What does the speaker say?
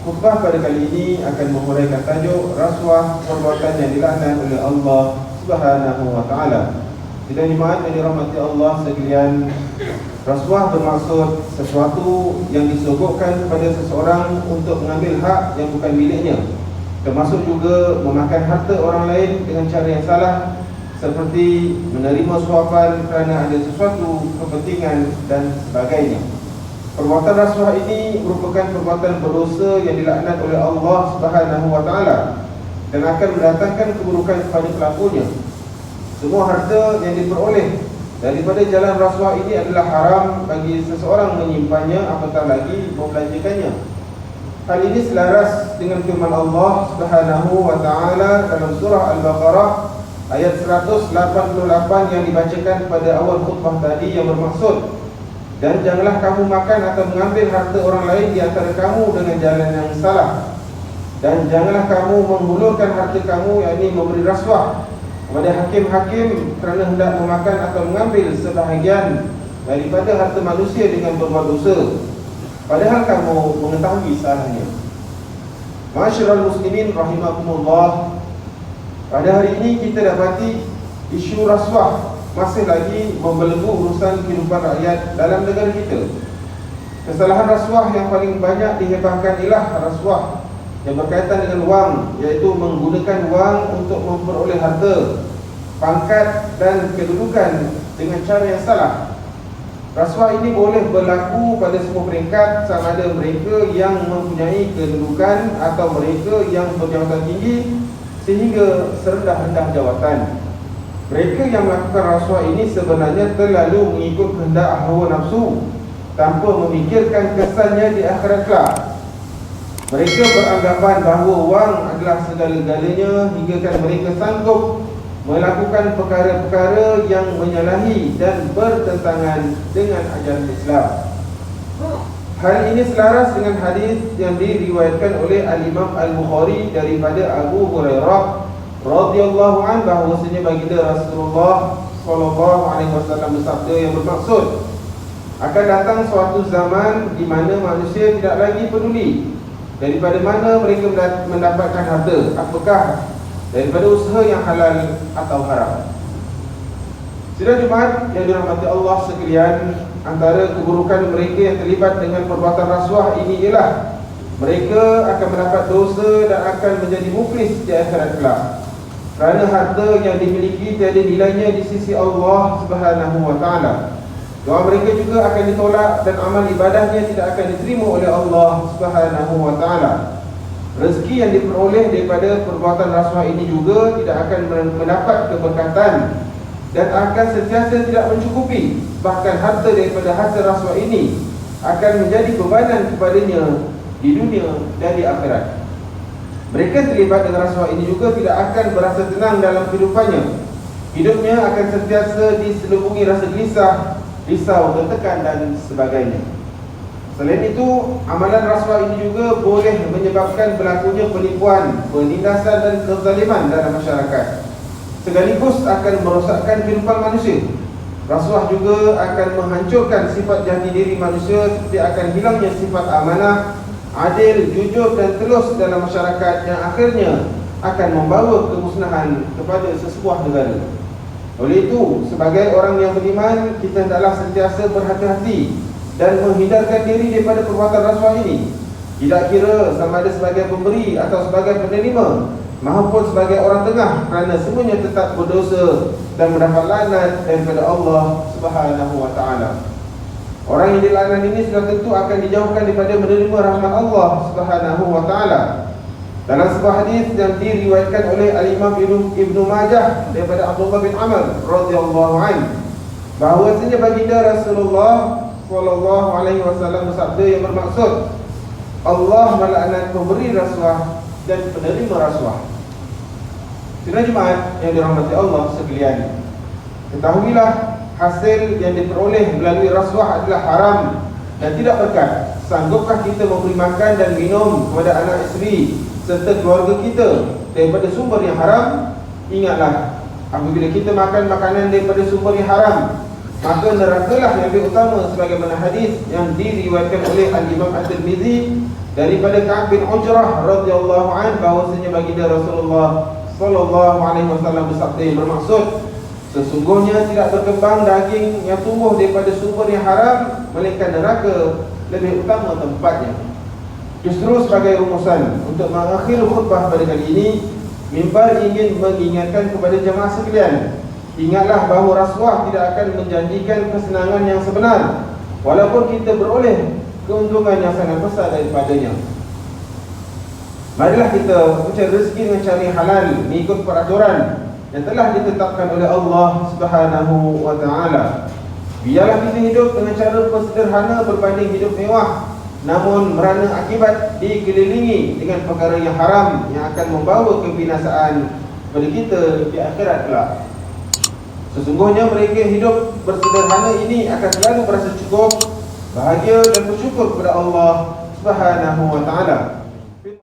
Khutbah pada kali ini akan menguraikan tajuk rasuah, perbuatan yang dilaknat oleh Allah Subhanahu wa taala. Sidang jemaat yang dirahmati Allah sekalian, rasuah bermaksud sesuatu yang disogokkan kepada seseorang untuk mengambil hak yang bukan miliknya, termasuk juga memakan harta orang lain dengan cara yang salah, seperti menerima suapan kerana ada sesuatu kepentingan dan sebagainya. Perbuatan rasuah ini merupakan perbuatan berdosa yang dilaknat oleh Allah Subhanahu wa taala dan akan mendatangkan keburukan kepada pelakunya. Semua harta yang diperoleh daripada jalan rasuah ini adalah haram bagi seseorang menyimpannya, apatah lagi membelanjakannya. Hal ini selaras dengan firman Allah Subhanahu wa taala dalam surah Al-Baqarah ayat 188 yang dibacakan pada awal khutbah tadi, yang bermaksud, dan janganlah kamu makan atau mengambil harta orang lain di antara kamu dengan jalan yang salah, dan janganlah kamu menghulurkan harta kamu, yakni memberi rasuah kepada hakim-hakim kerana hendak memakan atau mengambil sebahagian daripada harta manusia dengan berbuat dosa, padahal kamu mengetahui salahnya. Ma'asyiral muslimin rahimakumullah, pada hari ini kita dapati isu rasuah masih lagi membelenggu urusan kehidupan rakyat dalam negara kita. Kesalahan rasuah yang paling banyak dihebahkan ialah rasuah yang berkaitan dengan wang, iaitu menggunakan wang untuk memperoleh harta, pangkat dan kedudukan dengan cara yang salah. Rasuah ini boleh berlaku pada semua peringkat, sama ada mereka yang mempunyai kedudukan atau mereka yang berjabatan tinggi sehingga serendah-rendah jawatan. Mereka yang melakukan rasuah ini sebenarnya terlalu mengikut kehendak hawa nafsu tanpa memikirkan kesannya di akhirat kelak. Mereka beranggapan bahawa wang adalah segala-galanya hinggakan mereka sanggup melakukan perkara-perkara yang menyalahi dan bertentangan dengan ajaran Islam. Hal ini selaras dengan hadis yang diriwayatkan oleh Al-Imam Al-Bukhari daripada Abu Hurairah radhiyallahu anhu, bahawasanya baginda Rasulullah sallallahu alaihi wasallam bersabda yang bermaksud, akan datang suatu zaman di mana manusia tidak lagi peduli daripada mana mereka mendapatkan harta, apakah daripada usaha yang halal atau haram. Sidang jemaat yang dirahmati Allah sekalian, antara keburukan mereka yang terlibat dengan perbuatan rasuah ini ialah mereka akan mendapat dosa dan akan menjadi muflis di akhirat kelak, kerana harta yang dimiliki tiada nilainya di sisi Allah Subhanahu wa taala. Doa mereka juga akan ditolak dan amal ibadahnya tidak akan diterima oleh Allah Subhanahu wa taala. Rezeki yang diperoleh daripada perbuatan rasuah ini juga tidak akan mendapat keberkatan dan akan sentiasa tidak mencukupi. Bahkan harta daripada hasil rasuah ini akan menjadi bebanan kepadanya di dunia dan di akhirat. Mereka terlibat dengan rasuah ini juga tidak akan berasa tenang dalam kehidupannya. Hidupnya akan sentiasa diselubungi rasa gelisah, risau, tertekan dan sebagainya. Selain itu, amalan rasuah ini juga boleh menyebabkan berlakunya penipuan, penindasan dan kezaliman dalam masyarakat, sekaligus akan merosakkan kehidupan manusia. Rasuah juga akan menghancurkan sifat jati diri manusia, seperti akan hilangnya sifat amanah, adil, jujur dan telus dalam masyarakat, yang akhirnya akan membawa kemusnahan kepada sesebuah negara. Oleh itu, sebagai orang yang beriman, kita hendaklah sentiasa berhati-hati dan menghindarkan diri daripada perbuatan rasuah ini. Tidak kira sama ada sebagai pemberi atau sebagai penerima, maupun sebagai orang tengah, kerana semuanya tetap berdosa dan mendapat laknat daripada Allah Subhanahu wa taala. Orang yang dilaknat ini sudah tentu akan dijauhkan daripada menerima rahmat Allah Subhanahu wa taala. Dalam sebuah hadis yang diriwayatkan oleh Al-Imam Ibnu Majah daripada Abdullah bin Amr radhiyallahu anhu, bahawasanya baginda Rasulullah sallallahu alaihi wasallam bersabda yang bermaksud, Allah melaknat pemberi rasuah dan penerima rasuah. Sidang jemaat yang dirahmati Allah sekalian, ketahuilah hasil yang diperoleh melalui rasuah adalah haram dan tidak berkat. Sanggupkah kita memberi makan dan minum kepada anak isteri serta keluarga kita daripada sumber yang haram? Ingatlah, apabila kita makan makanan daripada sumber yang haram, maka nerakalah yang lebih utama, sebagaimana hadis yang diriwayatkan oleh Al-Imam At-Tirmizi daripada Ka'ab bin Ujrah radhiyallahu anhu, bahwasanya baginda Rasulullah sallallahu alaihi wasallam bersabda, yang bermaksud sesungguhnya tidak berkembang daging yang tumbuh daripada sumber yang haram, melainkan neraka lebih utama tempatnya. Justru sebagai rumusan untuk mengakhiri khutbah pada kali ini, mimbar ingin mengingatkan kepada jemaah sekalian, ingatlah bahawa rasuah tidak akan menjanjikan kesenangan yang sebenar, walaupun kita beroleh keuntungan yang sangat besar daripadanya. Marilah kita mencari rezeki dengan cara halal, mengikut peraturan yang telah ditetapkan oleh Allah Subhanahu wa taala. Biarlah kita hidup dengan cara sederhana berbanding hidup mewah, namun merana akibat dikelilingi dengan perkara yang haram yang akan membawa kebinasaan kepada kita di akhirat kelak. Sesungguhnya mereka yang hidup bersederhana ini akan selalu berasa cukup, bahagia dan bersyukur kepada Allah Subhanahu wa taala.